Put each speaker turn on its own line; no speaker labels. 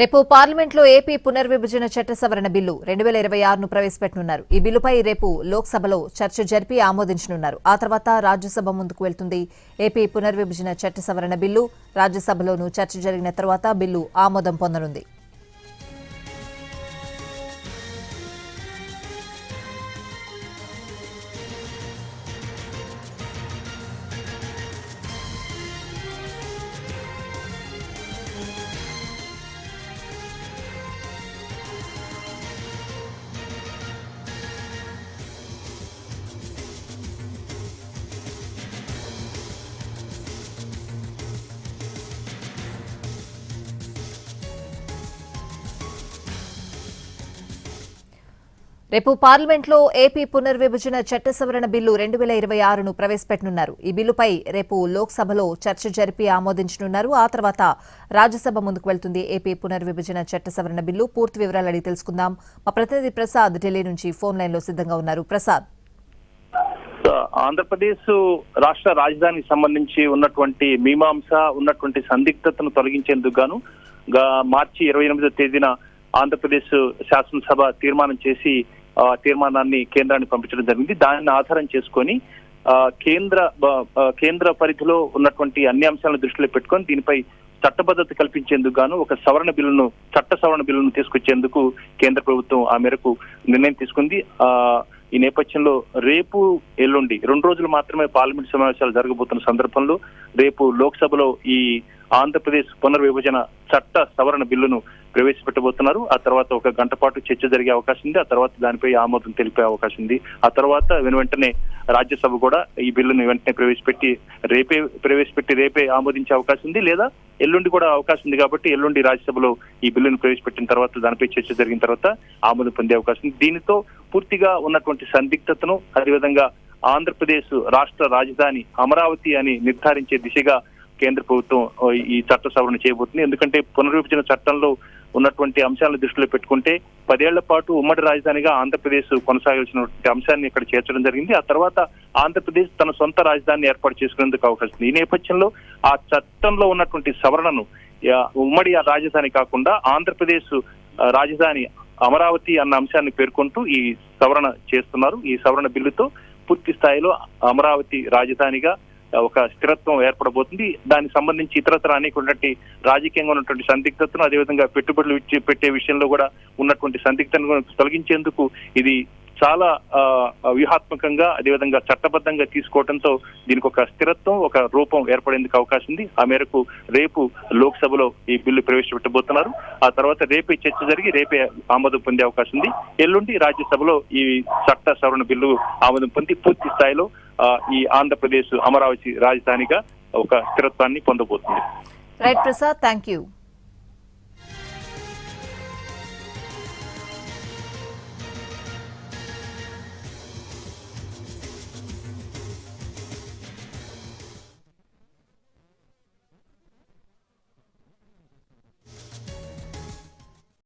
రేపు పార్లమెంట్లో ఏపీ పునర్విభజన చట్ట సవరణ బిల్లు 2026ను ప్రవేశపెట్టనున్నారు. ఈ బిల్లుపై రేపు లోక్సభలో చర్చ జరిపి ఆమోదించనున్నారు. ఆ తర్వాత రాజ్యసభ ముందుకు వెళ్తుంది. ఏపీ పునర్విభజన చట్ట సవరణ బిల్లు రాజ్యసభలోనూ చర్చ జరిగిన తర్వాత బిల్లు ఆమోదం పొందనుంది. రేపు పార్లమెంట్లో ఏపీ పునర్విభజన చట్ట సవరణ బిల్లు 2026ను ప్రవేశపెట్టనున్నారు. ఈ బిల్లుపై రేపు లోక్సభలో చర్చ జరిపి ఆమోదించనున్నారు. ఆ తర్వాత రాజ్యసభ ముందుకు వెళ్తుంది. ఏపీ పునర్విభజన చట్ట సవరణ బిల్లు పూర్తి వివరాలు అడిగి తెలుసుకుందాం. మా ప్రతినిధి ప్రసాద్ ఢిల్లీ నుంచి ఫోన్ లైన్ లో సిద్ధంగా ఉన్నారు. ప్రసాద్,
ఆంధ్రప్రదేశ్ రాష్ట్ర రాజధానికి సంబంధించి ఉన్నటువంటి మీమాంస ఉన్నటువంటి సందిగ్ధతను తొలగించేందుకు గాను మార్చి 28వ తేదీన ఆంధ్రప్రదేశ్ శాసనసభ తీర్మానం చేసి తీర్మానాన్ని కేంద్రానికి పంపించడం జరిగింది. దాన్ని ఆధారం చేసుకొని కేంద్ర పరిధిలో ఉన్నటువంటి అన్ని అంశాలను దృష్టిలో పెట్టుకొని దీనిపై చట్టబద్ధత కల్పించేందుకు గాను ఒక చట్ట సవరణ బిల్లును తీసుకొచ్చేందుకు కేంద్ర ప్రభుత్వం ఆ మేరకు నిర్ణయం తీసుకుంది. ఈ నేపథ్యంలో రేపు ఎల్లుండి 2 రోజులు మాత్రమే పార్లమెంట్ సమావేశాలు జరగబోతున్న సందర్భంలో రేపు లోక్సభలో ఈ ఆంధ్రప్రదేశ్ పునర్విభజన చట్ట సవరణ బిల్లును ప్రవేశపెట్టబోతున్నారు. ఆ తర్వాత 1 గంట పాటు చర్చ జరిగే అవకాశం ఉంది. ఆ తర్వాత దానిపై ఆమోదం తెలిపే అవకాశం ఉంది. ఆ తర్వాత వెంటనే రాజ్యసభ కూడా ఈ బిల్లును వెంటనే ప్రవేశపెట్టి రేపే ఆమోదించే అవకాశం ఉంది, లేదా ఎల్లుండి కూడా అవకాశం ఉంది. కాబట్టి ఎల్లుండి రాజ్యసభలో ఈ బిల్లును ప్రవేశపెట్టిన తర్వాత దానిపై చర్చ జరిగిన తర్వాత ఆమోదం పొందే అవకాశం ఉంది. దీనితో పూర్తిగా ఉన్నటువంటి సందిగ్ధతను, అదేవిధంగా ఆంధ్రప్రదేశ్ రాష్ట్ర రాజధాని అమరావతి అని నిర్ధారించే దిశగా కేంద్ర ప్రభుత్వం ఈ చట్ట సవరణ చేయబోతుంది. ఎందుకంటే పునర్విభజన చట్టంలో ఉన్నటువంటి అంశాలను దృష్టిలో పెట్టుకుంటే 10 ఏళ్ల పాటు ఉమ్మడి రాజధానిగా ఆంధ్రప్రదేశ్ కొనసాగాల్సినటువంటి అంశాన్ని ఇక్కడ చేర్చడం జరిగింది. ఆ తర్వాత ఆంధ్రప్రదేశ్ తన సొంత రాజధానిని ఏర్పాటు చేసుకునేందుకు అవకాశం ఉంది. ఈ నేపథ్యంలో ఆ చట్టంలో ఉన్నటువంటి సవరణను ఉమ్మడి రాజధాని కాకుండా ఆంధ్రప్రదేశ్ రాజధాని అమరావతి అన్న అంశాన్ని పేర్కొంటూ ఈ సవరణ చేస్తున్నారు. ఈ సవరణ బిల్లుతో పూర్తి స్థాయిలో అమరావతి రాజధానిగా ఒక స్థిరత్వం ఏర్పడబోతుంది. దానికి సంబంధించి ఇతరత్ర అనేటువంటి రాజకీయంగా ఉన్నటువంటి సందిగ్ధతను, అదేవిధంగా పెట్టుబడులు పెట్టే విషయంలో కూడా ఉన్నటువంటి సందిగ్ధతను తొలగించేందుకు ఇది చాలా వ్యూహాత్మకంగా, అదేవిధంగా చట్టబద్ధంగా తీసుకోవడంతో దీనికి ఒక స్థిరత్వం, ఒక రూపం ఏర్పడేందుకు అవకాశం ఉంది. ఆ మేరకు రేపు లోక్సభలో ఈ బిల్లు ప్రవేశపెట్టబోతున్నారు. ఆ తర్వాత రేపే చర్చ జరిగి రేపే ఆమోదం పొందే అవకాశం ఉంది. ఎల్లుండి రాజ్యసభలో ఈ చట్ట సవరణ బిల్లు ఆమోదం పొంది పూర్తి స్థాయిలో ఈ ఆంధ్రప్రదేశ్ అమరావతి రాజధానిగా ఒక స్థిరత్వాన్ని పొందబోతుంది.
Right Prasad, thank you.